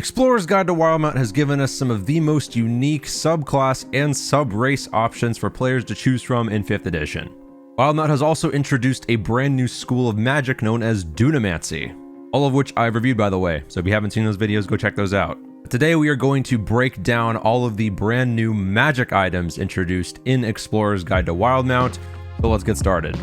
Explorer's Guide to Wildemount has given us some of the most unique subclass and sub-race options for players to choose from in 5th edition. Wildemount has also introduced a brand new school of magic known as Dunamancy, all of which I've reviewed, by the way, so if you haven't seen those videos, go check those out. Today we are going to break down all of the brand new magic items introduced in Explorer's Guide to Wildemount, so let's get started.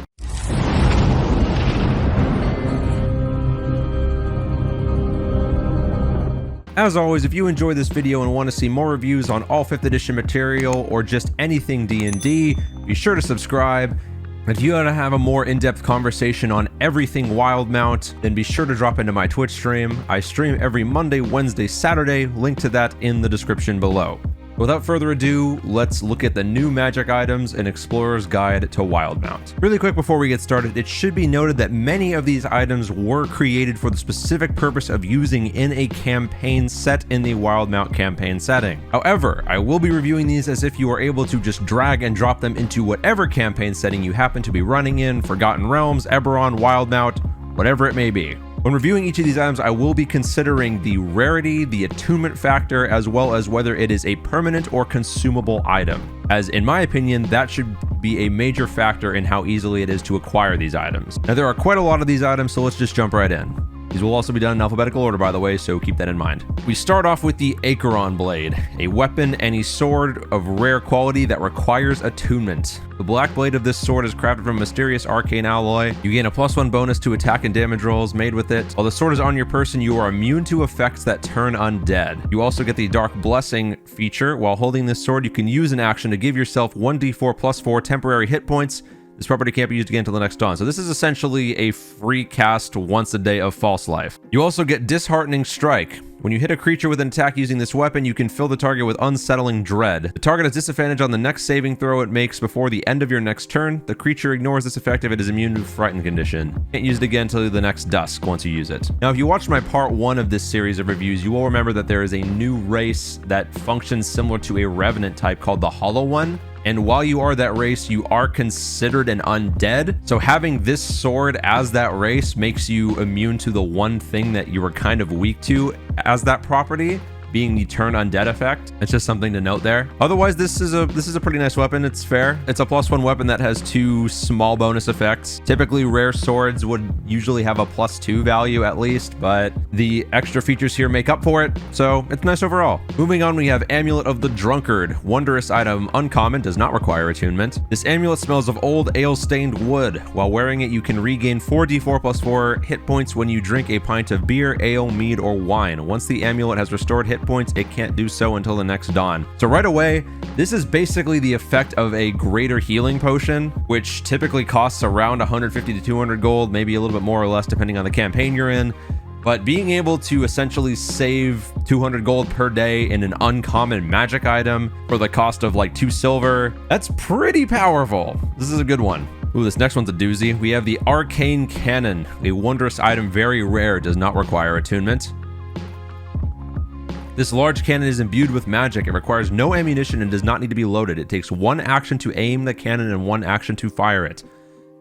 As always, if you enjoyed this video and want to see more reviews on all 5th edition material or just anything D&D, be sure to subscribe. If you want to have a more in-depth conversation on everything Wildemount, then be sure to drop into my Twitch stream. I stream every Monday, Wednesday, Saturday, link to that in the description below. Without further ado, let's look at the new magic items in Explorer's Guide to Wildemount. Really quick before we get started, it should be noted that many of these items were created for the specific purpose of using in a campaign set in the Wildemount campaign setting. However, I will be reviewing these as if you are able to just drag and drop them into whatever campaign setting you happen to be running in, Forgotten Realms, Eberron, Wildemount, whatever it may be. When reviewing each of these items, I will be considering the rarity, the attunement factor, as well as whether it is a permanent or consumable item, as in my opinion, that should be a major factor in how easily it is to acquire these items. Now, there are quite a lot of these items, so let's just jump right in. These will also be done in alphabetical order, by the way, so keep that in mind. We start off with the Acreon blade, a weapon and a sword of rare quality that requires attunement. The black blade of this sword is crafted from mysterious arcane alloy. You gain a +1 bonus to attack and damage rolls made with it. While the sword is on your person, you are immune to effects that turn undead. You also get the Dark Blessing feature. While holding this sword, you can use an action to give yourself 1d4 + 4 temporary hit points. This property can't be used again until the next dawn. So this is essentially a free cast once a day of False Life. You also get Disheartening Strike. When you hit a creature with an attack using this weapon, you can fill the target with unsettling dread. The target has disadvantage on the next saving throw it makes before the end of your next turn. The creature ignores this effect if it is immune to Frightened condition. Can't use it again until the next dusk once you use it. Now, if you watched my part 1 of this series of reviews, you will remember that there is a new race that functions similar to a Revenant type called the Hollow One. And while you are that race, you are considered an undead. So having this sword as that race makes you immune to the one thing that you were kind of weak to as that property, being the turn undead effect. It's just something to note there. Otherwise, this is a pretty nice weapon. It's fair. It's a +1 weapon that has 2 small bonus effects. Typically, rare swords would usually have a +2 value at least, but the extra features here make up for it, so it's nice overall. Moving on, we have Amulet of the Drunkard. Wondrous item, uncommon, does not require attunement. This amulet smells of old ale-stained wood. While wearing it, you can regain 4d4 + 4 hit points when you drink a pint of beer, ale, mead, or wine. Once the amulet has restored hit points, it can't do so until the next dawn. So right away, this is basically the effect of a greater healing potion, which typically costs around 150 to 200 gold, maybe a little bit more or less depending on the campaign you're in. But being able to essentially save 200 gold per day in an uncommon magic item for the cost of like 2 silver, that's pretty powerful. This is a good one. Ooh, this next one's a doozy. We have the Arcane Cannon, a wondrous item, very rare, does not require attunement. This large cannon is imbued with magic. It requires no ammunition and does not need to be loaded. It takes 1 action to aim the cannon and 1 action to fire it.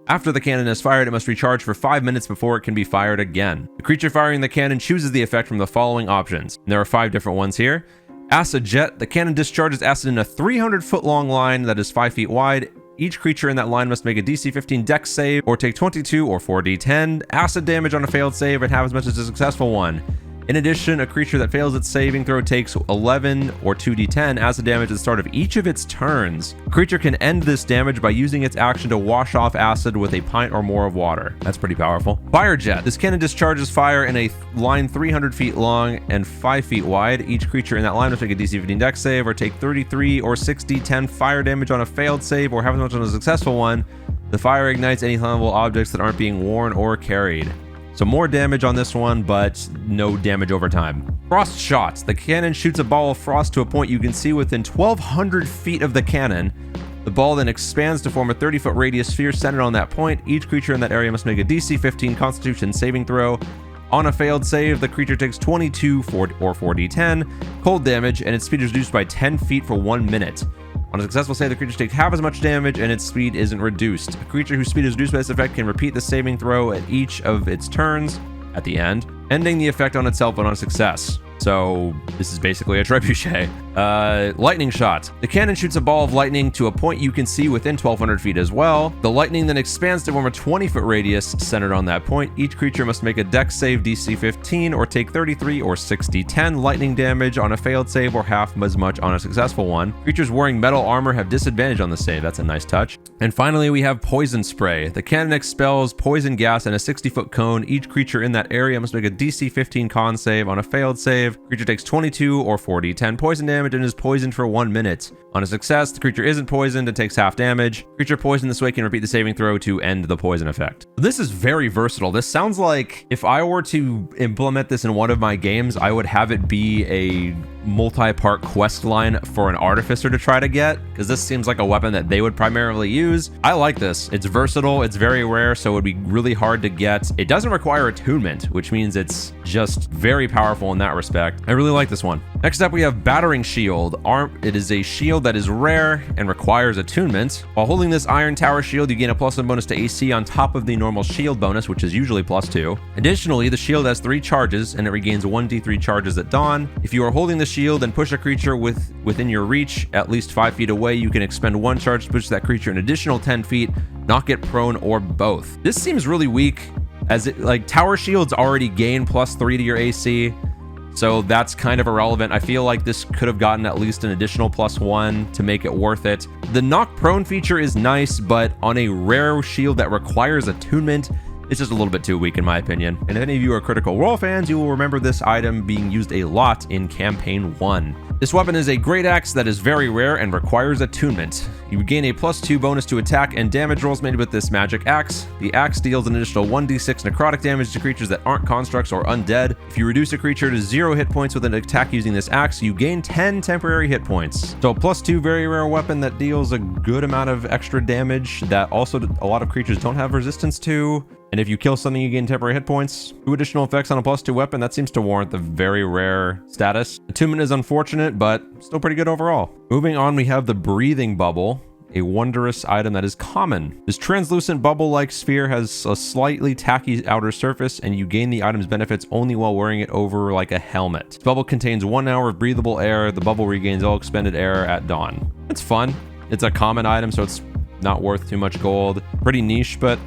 After the cannon is fired, it must recharge for 5 minutes before it can be fired again. The creature firing the cannon chooses the effect from the following options. And there are 5 different ones here. Acid Jet. The cannon discharges acid in a 300-foot long line that is 5 feet wide. Each creature in that line must make a DC 15 Dex save or take 22 or 4d10 acid damage on a failed save and have as much as a successful one. In addition, a creature that fails its saving throw takes 11 or 2d10 acid damage at the start of each of its turns. A creature can end this damage by using its action to wash off acid with a pint or more of water. That's pretty powerful. Fire Jet. This cannon discharges fire in a line 300 feet long and 5 feet wide. Each creature in that line must make a DC 15 Dex save or take 33 or 6d10 fire damage on a failed save or have as much on a successful one. The fire ignites any flammable objects that aren't being worn or carried. So more damage on this one, but no damage over time. Frost Shots. The cannon shoots a ball of frost to a point you can see within 1,200 feet of the cannon. The ball then expands to form a 30-foot radius sphere centered on that point. Each creature in that area must make a DC 15 Constitution saving throw. On a failed save, the creature takes 22 or 4d10 cold damage, and its speed is reduced by 10 feet for 1 minute. On a successful save, the creature takes half as much damage and its speed isn't reduced. A creature whose speed is reduced by this effect can repeat the saving throw at each of its turns at the end, ending the effect on itself on a success. So this is basically a trebuchet. Lightning shot. The cannon shoots a ball of lightning to a point you can see within 1,200 feet as well. The lightning then expands to form a 20-foot radius centered on that point. Each creature must make a dex save DC 15 or take 33 or 60-10 lightning damage on a failed save or half as much on a successful one. Creatures wearing metal armor have disadvantage on the save. That's a nice touch. And finally, we have poison spray. The cannon expels poison gas in a 60-foot cone. Each creature in that area must make a DC 15 con save. On a failed save, creature takes 22 or 40-10 poison damage and is poisoned for 1 minute. On a success, the creature isn't poisoned and takes half damage. Creature poisoned this way can repeat the saving throw to end the poison effect. This is very versatile. This sounds like if I were to implement this in one of my games, I would have it be a multi-part quest line for an artificer to try to get, because this seems like a weapon that they would primarily use. I like this. It's versatile, it's very rare, so it would be really hard to get. It doesn't require attunement, which means it's just very powerful in that respect. I really like this one. Next up, we have Battering Shield. It is a shield that is rare and requires attunement. While holding this Iron Tower shield, you gain a +1 bonus to AC on top of the normal shield bonus, which is usually +2. Additionally, the shield has 3 charges and it regains 1d3 charges at dawn. If you are holding the shield and push a creature within your reach at least 5 feet away, you can expend 1 charge to push that creature an additional 10 feet, knock it prone, or both. This seems really weak, as tower shields already gain +3 to your AC. So that's kind of irrelevant. I feel like this could have gotten at least an additional +1 to make it worth it. The knock prone feature is nice, but on a rare shield that requires attunement, it's just a little bit too weak in my opinion. And if any of you are Critical Role fans, you will remember this item being used a lot in Campaign 1. This weapon is a great axe that is very rare and requires attunement. You gain a +2 bonus to attack and damage rolls made with this magic axe. The axe deals an additional 1d6 necrotic damage to creatures that aren't constructs or undead. If you reduce a creature to 0 hit points with an attack using this axe, you gain 10 temporary hit points. So a +2 very rare weapon that deals a good amount of extra damage that also a lot of creatures don't have resistance to. And if you kill something, you gain temporary hit points. 2 additional effects on a +2 weapon, that seems to warrant the very rare status. Attunement is unfortunate, but still pretty good overall. Moving on, we have the Breathing Bubble, a wondrous item that is common. This translucent bubble-like sphere has a slightly tacky outer surface, and you gain the item's benefits only while wearing it over like a helmet. This bubble contains 1 hour of breathable air. The bubble regains all expended air at dawn. It's fun. It's a common item, so it's not worth too much gold. Pretty niche, but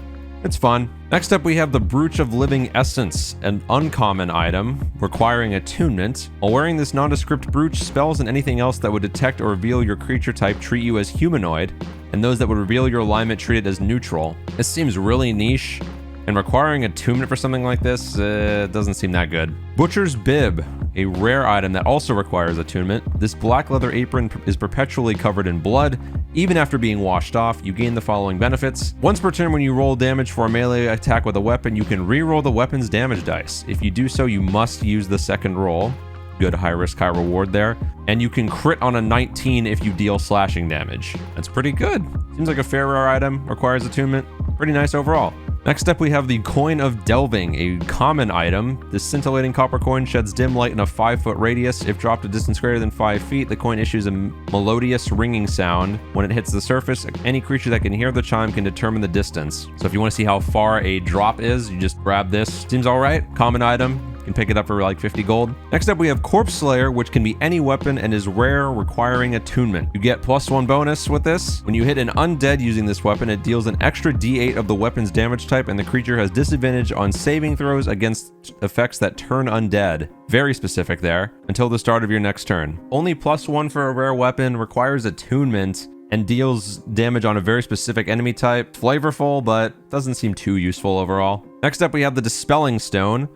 it's fun. Next up, we have the Brooch of Living Essence, an uncommon item requiring attunement. While wearing this nondescript brooch, spells and anything else that would detect or reveal your creature type treat you as humanoid, and those that would reveal your alignment treat it as neutral. This seems really niche, and requiring attunement for something like this doesn't seem that good. Butcher's Bib, a rare item that also requires attunement. This black leather apron is perpetually covered in blood. Even after being washed off, you gain the following benefits. Once per turn, when you roll damage for a melee attack with a weapon, you can re-roll the weapon's damage dice. If you do so, you must use the second roll. Good high risk, high reward there. And you can crit on a 19 if you deal slashing damage. That's pretty good. Seems like a fair rare item, requires attunement. Pretty nice overall. Next up, we have the Coin of Delving, a common item. This scintillating copper coin sheds dim light in a 5-foot radius. If dropped a distance greater than 5 feet, the coin issues a melodious ringing sound. When it hits the surface, any creature that can hear the chime can determine the distance. So if you want to see how far a drop is, you just grab this. Seems all right. Common item. You can pick it up for like 50 gold. Next up, we have Corpse Slayer, which can be any weapon and is rare, requiring attunement. You get +1 bonus with this. When you hit an undead using this weapon, it deals an extra d8 of the weapon's damage type, and the creature has disadvantage on saving throws against effects that turn undead. Very specific there. Until the start of your next turn. Only +1 for a rare weapon, requires attunement, and deals damage on a very specific enemy type. Flavorful, but doesn't seem too useful overall. Next up, we have the Dispelling Stone,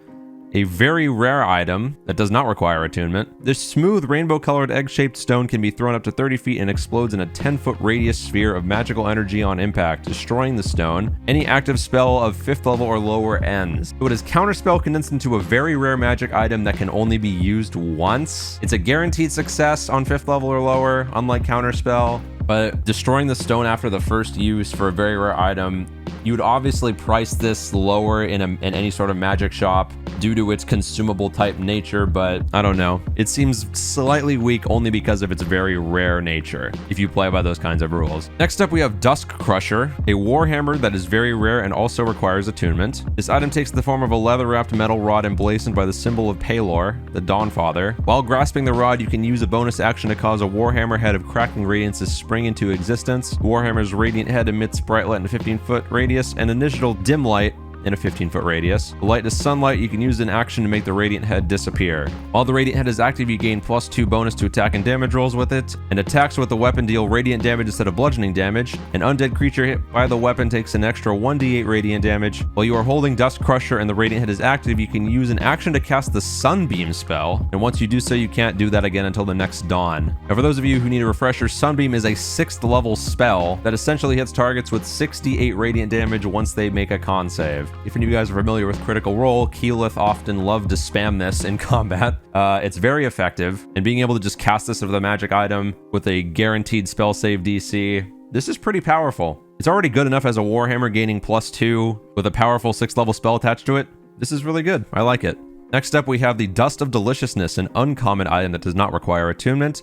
a very rare item that does not require attunement. This smooth rainbow-colored egg-shaped stone can be thrown up to 30 feet and explodes in a 10-foot radius sphere of magical energy on impact, destroying the stone. Any active spell of 5th level or lower ends. So it is counterspell condensed into a very rare magic item that can only be used once. It's a guaranteed success on 5th level or lower, unlike counterspell. but destroying the stone after the first use for a very rare item, you would obviously price this lower in any sort of magic shop due to its consumable type nature, but I don't know. It seems slightly weak only because of its very rare nature, if you play by those kinds of rules. Next up, we have Dusk Crusher, a warhammer that is very rare and also requires attunement. This item takes the form of a leather-wrapped metal rod emblazoned by the symbol of Pelor, the Dawnfather. While grasping the rod, you can use a bonus action to cause a warhammer head of cracking radiance to spring into existence. The warhammer's radiant head emits bright light in a 15-foot radius and initial dim light in a 15-foot radius. The light is sunlight. You can use an action to make the radiant head disappear. While the radiant head is active, you gain +2 bonus to attack and damage rolls with it, and attacks with the weapon deal radiant damage instead of bludgeoning damage. An undead creature hit by the weapon takes an extra 1d8 radiant damage. While you are holding Dusk Crusher and the radiant head is active, you can use an action to cast the Sunbeam spell, and once you do so, you can't do that again until the next dawn. Now, for those of you who need a refresher, Sunbeam is a 6th level spell that essentially hits targets with 68 radiant damage once they make a con save. If any of you guys are familiar with Critical Role, Keyleth often loved to spam this in combat. It's very effective, and being able to just cast this with a magic item with a guaranteed spell save DC, this is pretty powerful. It's already good enough as a warhammer gaining +2 with a powerful 6th level spell attached to it. This is really good. I like it. Next up, we have the Dust of Deliciousness, an uncommon item that does not require attunement.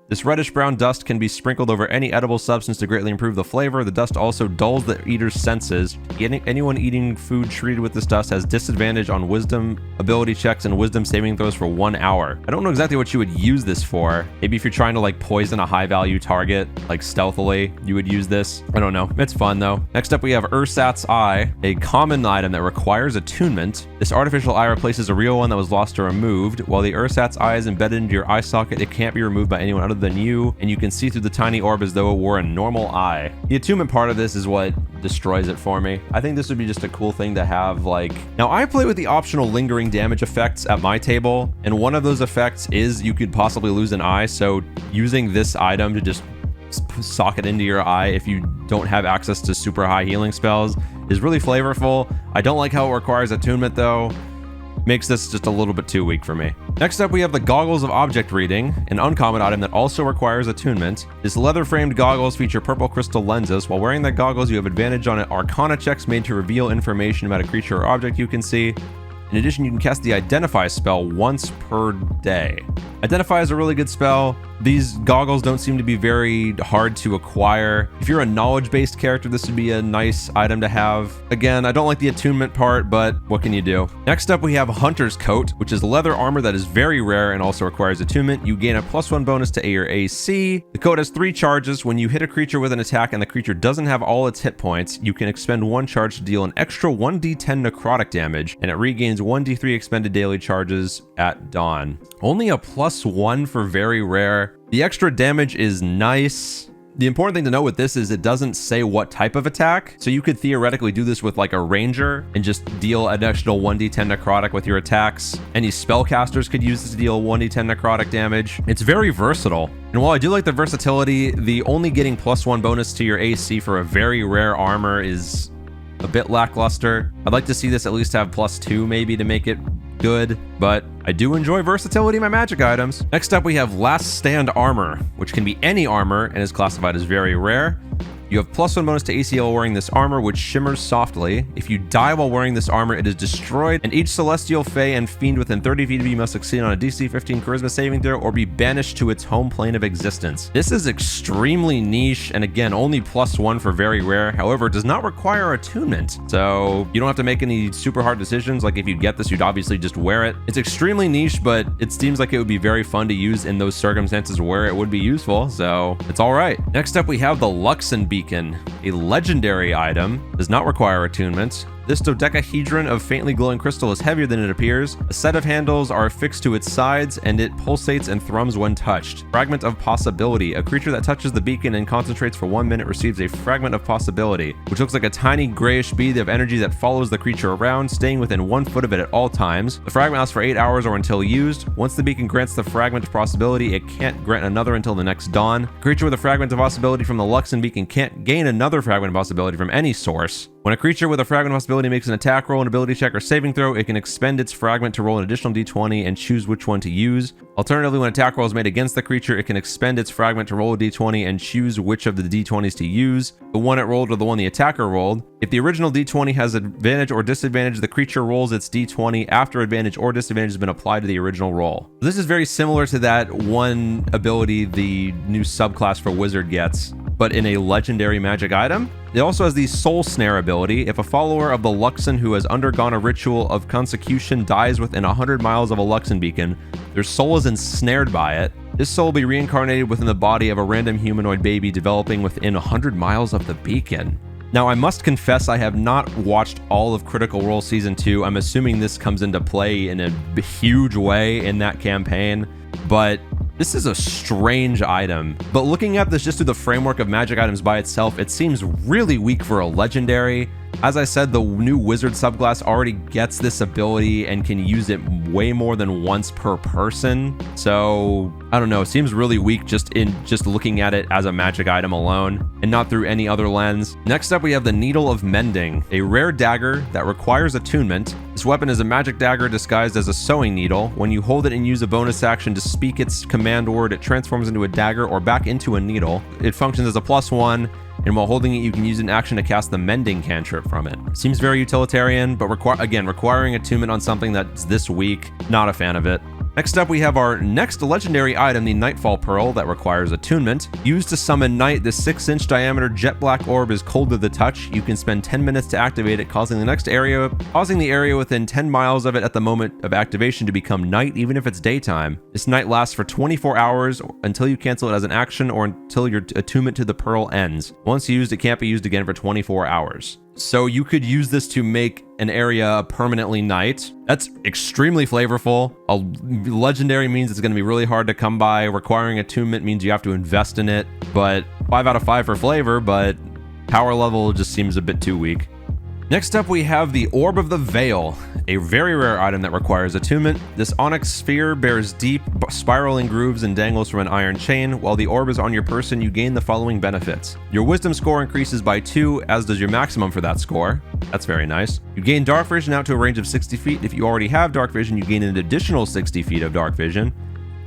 This reddish-brown dust can be sprinkled over any edible substance to greatly improve the flavor. The dust also dulls the eater's senses. Anyone eating food treated with this dust has disadvantage on wisdom ability checks and wisdom saving throws for 1 hour. I don't know exactly what you would use this for. Maybe if you're trying to like poison a high-value target, like stealthily, you would use this. I don't know. It's fun though. Next up, we have Ursat's Eye, a common item that requires attunement. This artificial eye replaces a real one that was lost or removed. While the Ursat's Eye is embedded into your eye socket, it can't be removed by anyone other than you, and you can see through the tiny orb as though it were a normal eye. The attunement part of this is what destroys it for me. I think this would be just a cool thing to have. Like, now I play with the optional lingering damage effects at my table, and one of those effects is you could possibly lose an eye, so using this item to just sock it into your eye if you don't have access to super high healing spells is really flavorful. I don't like how it requires attunement though. Makes this just a little bit too weak for me. Next up, we have the Goggles of Object Reading, an uncommon item that also requires attunement. These leather-framed goggles feature purple crystal lenses. While wearing the goggles, you have advantage on Arcana checks made to reveal information about a creature or object you can see. In addition, you can cast the Identify spell once per day. Identify is a really good spell. These goggles don't seem to be very hard to acquire. If you're a knowledge-based character, this would be a nice item to have. Again, I don't like the attunement part, but what can you do? Next up, we have Hunter's Coat, which is leather armor that is very rare and also requires attunement. You gain a +1 bonus to your AC. The coat has 3 charges. When you hit a creature with an attack and the creature doesn't have all its hit points, you can expend 1 charge to deal an extra 1d10 necrotic damage, and it regains 1d3 expended daily charges at dawn. Only a +1 for very rare. The extra damage is nice. The important thing to know with this is it doesn't say what type of attack. So you could theoretically do this with like a ranger and just deal an additional 1d10 necrotic with your attacks. Any spellcasters could use this to deal 1d10 necrotic damage. It's very versatile. And while I do like the versatility, the only getting +1 bonus to your AC for a very rare armor is a bit lackluster. I'd like to see this at least have +2 maybe to make it good, but I do enjoy versatility in my magic items. Next up, we have Last Stand Armor, which can be any armor and is classified as very rare. You have +1 bonus to AC while wearing this armor, which shimmers softly. If you die while wearing this armor, it is destroyed, and each celestial, fae, and fiend within 30 feet of you must succeed on a DC 15 charisma saving throw or be banished to its home plane of existence. This is extremely niche, and again, only +1 for very rare. However, it does not require attunement, so you don't have to make any super hard decisions. Like if you get this, you'd obviously just wear it. It's extremely niche, but it seems like it would be very fun to use in those circumstances where it would be useful, so it's all right. Next up, we have the Luxon Beacon, a legendary item, does not require attunement. This dodecahedron of faintly glowing crystal is heavier than it appears. A set of handles are affixed to its sides, and it pulsates and thrums when touched. Fragment of Possibility. A creature that touches the beacon and concentrates for 1 minute receives a Fragment of Possibility, which looks like a tiny grayish bead of energy that follows the creature around, staying within 1 foot of it at all times. The fragment lasts for 8 hours or until used. Once the beacon grants the Fragment of Possibility, it can't grant another until the next dawn. A creature with a Fragment of Possibility from the Luxon Beacon can't gain another Fragment of Possibility from any source. When a creature with a fragment possibility makes an attack roll, an ability check, or saving throw, it can expend its fragment to roll an additional d20 and choose which one to use. Alternatively, when an attack roll is made against the creature, it can expend its fragment to roll a d20 and choose which of the d20s to use, the one it rolled or the one the attacker rolled. If the original d20 has advantage or disadvantage, the creature rolls its d20 after advantage or disadvantage has been applied to the original roll. This is very similar to that one ability the new subclass for Wizard gets, but in a legendary magic item. It also has the Soul Snare ability. If a follower of the Luxon who has undergone a ritual of consecration dies within 100 miles of a Luxon beacon, their soul is ensnared by it. This soul will be reincarnated within the body of a random humanoid baby developing within 100 miles of the beacon. Now, I must confess I have not watched all of Critical Role Season 2. I'm assuming this comes into play in a huge way in that campaign, but this is a strange item. But looking at this just through the framework of magic items by itself, it seems really weak for a legendary. As I said, the new Wizard subclass already gets this ability and can use it way more than once per person. So, I don't know, it seems really weak just looking at it as a magic item alone and not through any other lens. Next up, we have the Needle of Mending, a rare dagger that requires attunement. This weapon is a magic dagger disguised as a sewing needle. When you hold it and use a bonus action to speak its command word, it transforms into a dagger or back into a needle. It functions as a +1. And while holding it, you can use an action to cast the Mending cantrip from it. Seems very utilitarian, but requiring attunement on something that's this weak, not a fan of it. Next up, we have our next legendary item, the Nightfall Pearl, that requires attunement. Used to summon Night, this 6-inch diameter jet black orb is cold to the touch. You can spend 10 minutes to activate it, causing the area within 10 miles of it at the moment of activation to become night, even if it's daytime. This night lasts for 24 hours until you cancel it as an action or until your attunement to the pearl ends. Once used, it can't be used again for 24 hours. So you could use this to make an area permanently night. That's extremely flavorful. A legendary means it's going to be really hard to come by. Requiring attunement means you have to invest in it. But 5 out of 5 for flavor, but power level just seems a bit too weak. Next up, we have the Orb of the Veil, a very rare item that requires attunement. This onyx sphere bears deep, spiraling grooves and dangles from an iron chain. While the orb is on your person, you gain the following benefits. Your wisdom score increases by 2, as does your maximum for that score. That's very nice. You gain dark vision out to a range of 60 feet. If you already have dark vision, you gain an additional 60 feet of dark vision.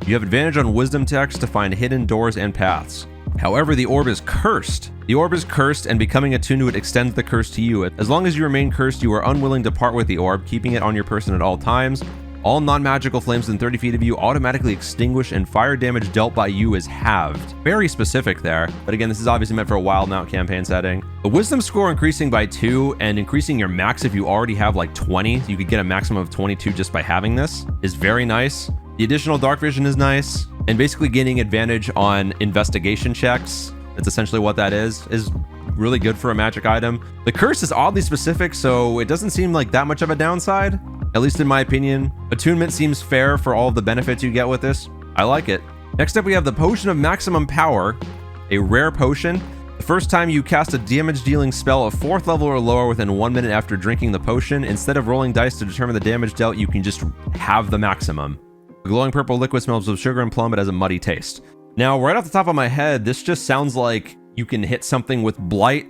You have advantage on wisdom checks to find hidden doors and paths. However, the orb is cursed. The orb is cursed, and becoming attuned to it extends the curse to you. As long as you remain cursed, you are unwilling to part with the orb, keeping it on your person at all times. All non-magical flames within 30 feet of you automatically extinguish, and fire damage dealt by you is halved. Very specific there, but again, this is obviously meant for a Wildemount campaign setting. The wisdom score increasing by 2 and increasing your max if you already have like 20, you could get a maximum of 22 just by having this, is very nice. The additional dark vision is nice, and basically gaining advantage on investigation checks, that's essentially what that is really good for a magic item. The curse is oddly specific, so it doesn't seem like that much of a downside, at least in my opinion. Attunement seems fair for all of the benefits you get with this. I like it. Next up, we have the Potion of Maximum Power, a rare potion. The first time you cast a damage-dealing spell of 4th level or lower within 1 minute after drinking the potion, instead of rolling dice to determine the damage dealt, you can just have the maximum. The glowing purple liquid smells of sugar and plum, but has a muddy taste. Now, right off the top of my head, this just sounds like you can hit something with Blight,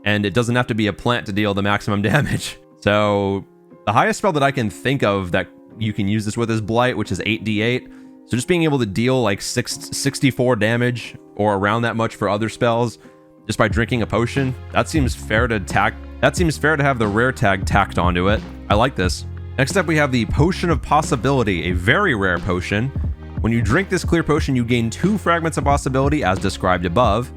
and it doesn't have to be a plant to deal the maximum damage. So, the highest spell that I can think of that you can use this with is Blight, which is 8d8. So just being able to deal like 64 damage, or around that much for other spells, just by drinking a potion, that seems fair to have the rare tag tacked onto it. I like this. Next up, we have the Potion of Possibility, a very rare potion. When you drink this clear potion, you gain 2 fragments of possibility as described above,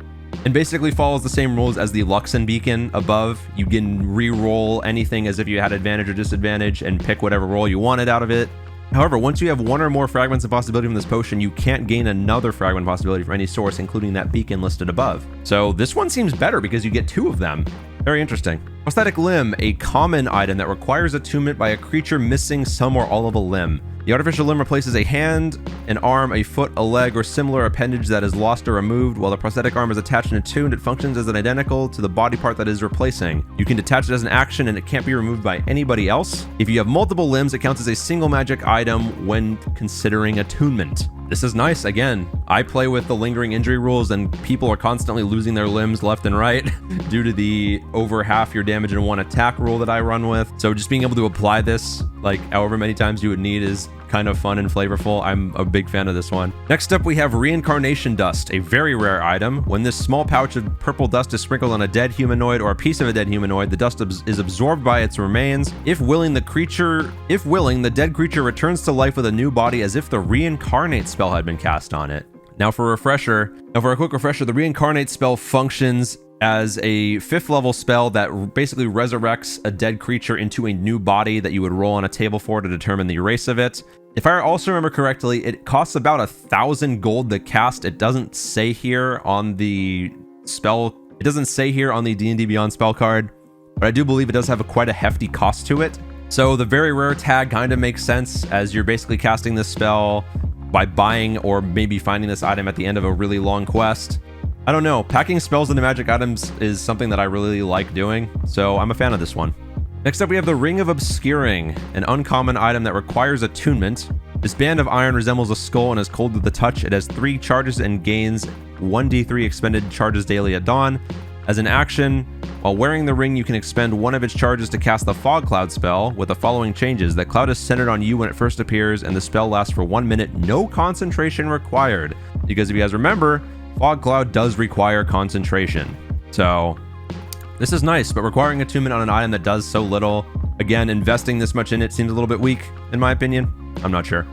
and basically follows the same rules as the Luxon beacon above. You can re-roll anything as if you had advantage or disadvantage and pick whatever roll you wanted out of it. However, once you have 1 or more fragments of possibility from this potion, you can't gain another fragment of possibility from any source, including that beacon listed above. So this one seems better because you get 2 of them. Very interesting. Prosthetic Limb, a common item that requires attunement by a creature missing some or all of a limb. The artificial limb replaces a hand, an arm, a foot, a leg, or similar appendage that is lost or removed. While the prosthetic arm is attached and attuned, it functions as an identical to the body part that is replacing. You can detach it as an action, and it can't be removed by anybody else. If you have multiple limbs, it counts as a single magic item when considering attunement. This is nice. Again, I play with the lingering injury rules, and people are constantly losing their limbs left and right due to the over half your damage in one attack rule that I run with. So just being able to apply this like however many times you would need is kind of fun and flavorful. I'm a big fan of this one. Next up, we have Reincarnation Dust, a very rare item. When this small pouch of purple dust is sprinkled on a dead humanoid or a piece of a dead humanoid, the dust is absorbed by its remains. If willing, the dead creature returns to life with a new body as if the Reincarnate spell had been cast on it. Now for a quick refresher, the Reincarnate spell functions as a 5th level spell that basically resurrects a dead creature into a new body that you would roll on a table for to determine the race of it. If I also remember correctly, it costs about 1,000 gold to cast. It doesn't say here on the spell, it doesn't say here on the D&D Beyond spell card, but I do believe it does have quite a hefty cost to it. So the very rare tag kind of makes sense, as you're basically casting this spell by buying or maybe finding this item at the end of a really long quest. I don't know, packing spells into magic items is something that I really like doing, so I'm a fan of this one. Next up, we have the Ring of Obscuring, an uncommon item that requires attunement. This band of iron resembles a skull and is cold to the touch. It has 3 charges and gains 1d3 expended charges daily at dawn. As an action, while wearing the ring, you can expend one of its charges to cast the Fog Cloud spell with the following changes. The cloud is centered on you when it first appears, and the spell lasts for 1 minute, no concentration required. Because if you guys remember, Fog Cloud does require concentration. So this is nice, but requiring attunement on an item that does so little, again, investing this much in it seems a little bit weak, in my opinion. I'm not sure.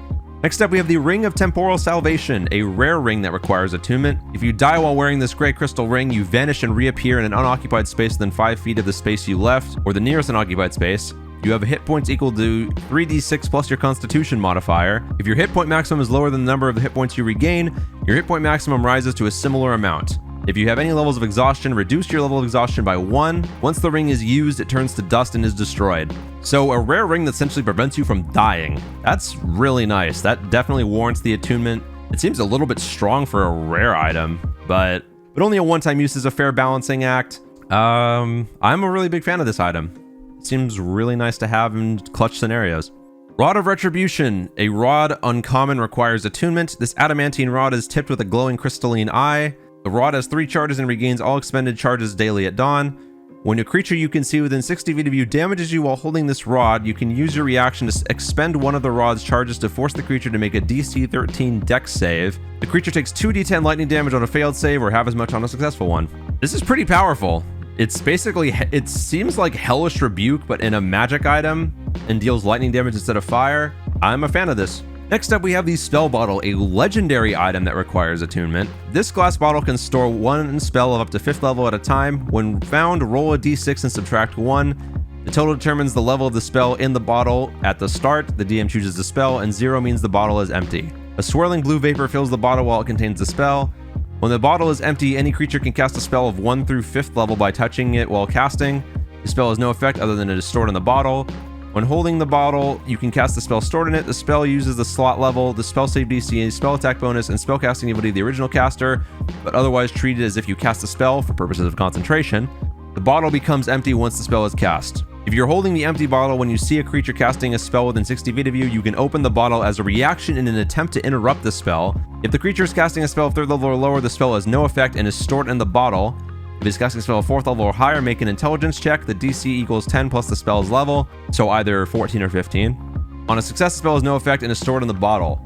Next up, we have the Ring of Temporal Salvation, a rare ring that requires attunement. If you die while wearing this gray crystal ring, you vanish and reappear in an unoccupied space within 5 feet of the space you left, or the nearest unoccupied space. You have hit points equal to 3d6 plus your Constitution modifier. If your hit point maximum is lower than the number of the hit points you regain, your hit point maximum rises to a similar amount. If you have any levels of exhaustion, reduce your level of exhaustion by 1. Once the ring is used, it turns to dust and is destroyed. So a rare ring that essentially prevents you from dying. That's really nice. That definitely warrants the attunement. It seems a little bit strong for a rare item, but only a one-time use is a fair balancing act. I'm a really big fan of this item. It seems really nice to have in clutch scenarios. Rod of Retribution. A rod uncommon requires attunement. This adamantine rod is tipped with a glowing crystalline eye. The rod has 3 charges and regains all expended charges daily at dawn. When a creature you can see within 60 feet of you damages you while holding this rod, you can use your reaction to expend one of the rod's charges to force the creature to make a DC 13 Dex save. The creature takes 2d10 lightning damage on a failed save or half as much on a successful one. This is pretty powerful. It's basically, it seems like Hellish Rebuke, but in a magic item, and deals lightning damage instead of fire. I'm a fan of this. Next up, we have the Spell Bottle, a legendary item that requires attunement. This glass bottle can store 1 spell of up to 5th level at a time. When found, roll a d6 and subtract 1. The total determines the level of the spell in the bottle at the start. The DM chooses the spell, and 0 means the bottle is empty. A swirling blue vapor fills the bottle while it contains the spell. When the bottle is empty, any creature can cast a spell of 1 through 5th level by touching it while casting. The spell has no effect other than it is stored in the bottle. When holding the bottle, you can cast the spell stored in it. The spell uses the slot level, the spell save DC, spell attack bonus, and spellcasting ability of the original caster, but otherwise treated as if you cast a spell for purposes of concentration. The bottle becomes empty once the spell is cast. If you're holding the empty bottle when you see a creature casting a spell within 60 feet of you, you can open the bottle as a reaction in an attempt to interrupt the spell. If the creature is casting a spell of 3rd level or lower, the spell has no effect and is stored in the bottle. If it's casting a spell of 4th level or higher, make an intelligence check. The DC equals 10 plus the spell's level, so either 14 or 15. On a success, the spell has no effect and is stored in the bottle.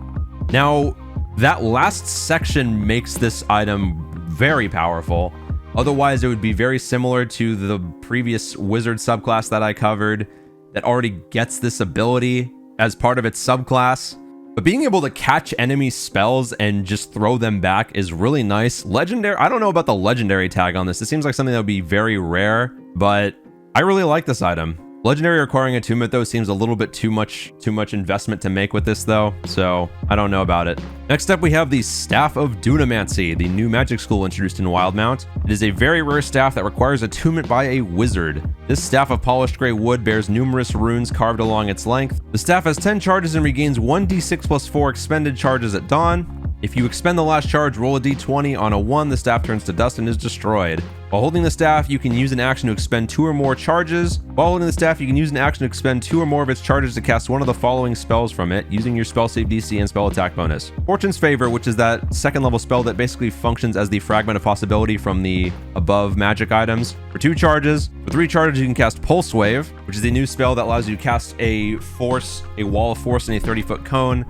Now, that last section makes this item very powerful. Otherwise, it would be very similar to the previous wizard subclass that I covered that already gets this ability as part of its subclass. But being able to catch enemy spells and just throw them back is really nice. Legendary, I don't know about the legendary tag on this. It seems like something that would be very rare, but I really like this item. Legendary requiring attunement though seems a little bit too much investment to make with this though, so I don't know about it. Next up, we have the Staff of Dunamancy, the new magic school introduced in Wildemount. It is a very rare staff that requires attunement by a wizard. This staff of polished gray wood bears numerous runes carved along its length. The staff has 10 charges and regains 1d6 plus 4 expended charges at dawn. If you expend the last charge, roll a d20. On a 1, the staff turns to dust and is destroyed. While holding the staff, you can use an action to expend 2 or more charges. While holding the staff, you can use an action to expend 2 or more of its charges to cast one of the following spells from it, using your spell save DC and spell attack bonus. Fortune's Favor, which is that second level spell that basically functions as the fragment of possibility from the above magic items, for 2 charges. For 3 charges, you can cast Pulse Wave, which is a new spell that allows you to cast a wall of force in a 30-foot cone.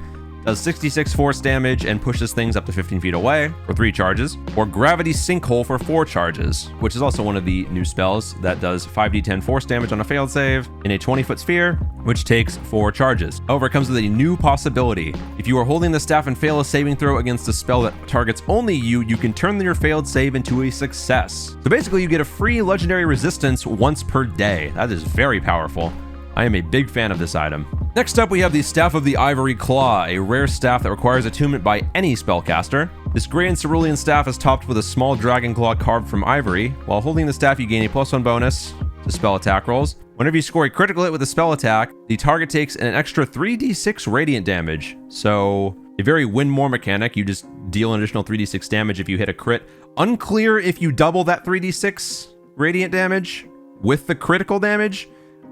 Does 66 force damage and pushes things up to 15 feet away for 3 charges, or Gravity Sinkhole for 4 charges, which is also one of the new spells that does 5d10 force damage on a failed save in a 20-foot sphere, which takes 4 charges. However, it comes with a new possibility. If you are holding the staff and fail a saving throw against a spell that targets only you, you can turn your failed save into a success. So basically, you get a free legendary resistance once per day. That is very powerful. I am a big fan of this item. Next up, we have the Staff of the Ivory Claw, a rare staff that requires attunement by any spellcaster. This gray and cerulean staff is topped with a small dragon claw carved from ivory. While holding the staff, you gain a +1 bonus to spell attack rolls. Whenever you score a critical hit with a spell attack, the target takes an extra 3d6 radiant damage. So, a very win more mechanic. You just deal an additional 3d6 damage if you hit a crit. Unclear if you double that 3d6 radiant damage with the critical damage.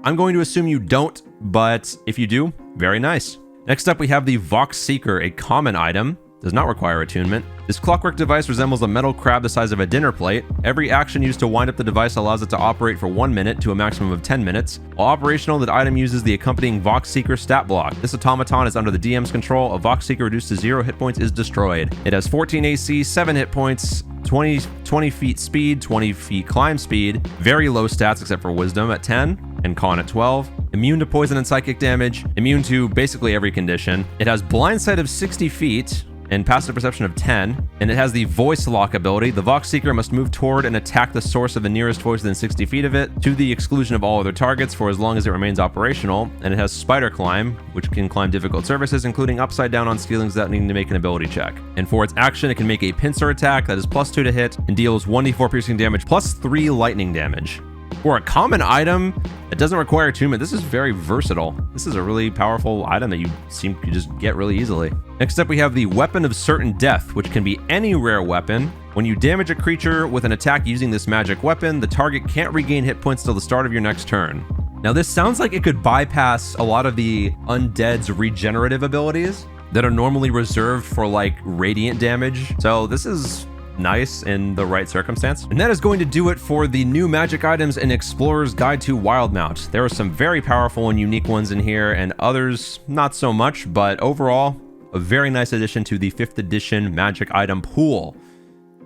I'm going to assume you don't, but if you do, very nice. Next up, we have the Vox Seeker, a common item. Does not require attunement. This clockwork device resembles a metal crab the size of a dinner plate. Every action used to wind up the device allows it to operate for 1 minute to a maximum of 10 minutes. While operational, the item uses the accompanying Vox Seeker stat block. This automaton is under the DM's control. A Vox Seeker reduced to 0 hit points is destroyed. It has 14 AC, 7 hit points, 20 feet speed, 20 feet climb speed, very low stats except for wisdom at 10, and con at 12. Immune to poison and psychic damage, immune to basically every condition. It has blind sight of 60 feet, and passive perception of 10, and it has the voice lock ability. The Vox Seeker must move toward and attack the source of the nearest voice within 60 feet of it, to the exclusion of all other targets for as long as it remains operational, and it has Spider Climb, which can climb difficult surfaces, including upside down on ceilings without needing to make an ability check. And for its action, it can make a pincer attack that is +2 to hit, and deals 1d4 piercing damage, +3 lightning damage. For a common item that doesn't require attunement, this is very versatile. This is a really powerful item that you seem to just get really easily. Next up, we have the Weapon of Certain Death, which can be any rare weapon. When you damage a creature with an attack using this magic weapon, the target can't regain hit points till the start of your next turn. Now, this sounds like it could bypass a lot of the undead's regenerative abilities that are normally reserved for like radiant damage. So this is nice in the right circumstance. And that is going to do it for the new magic items in Explorer's Guide to Wildemount. There are some very powerful and unique ones in here, and others not so much, but overall, a very nice addition to the 5th edition magic item pool.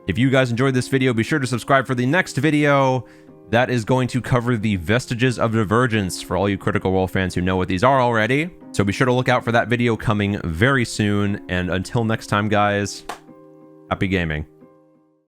If you guys enjoyed this video, be sure to subscribe for the next video. That is going to cover the Vestiges of Divergence for all you Critical Role fans who know what these are already. So be sure to look out for that video coming very soon. And until next time, guys, happy gaming.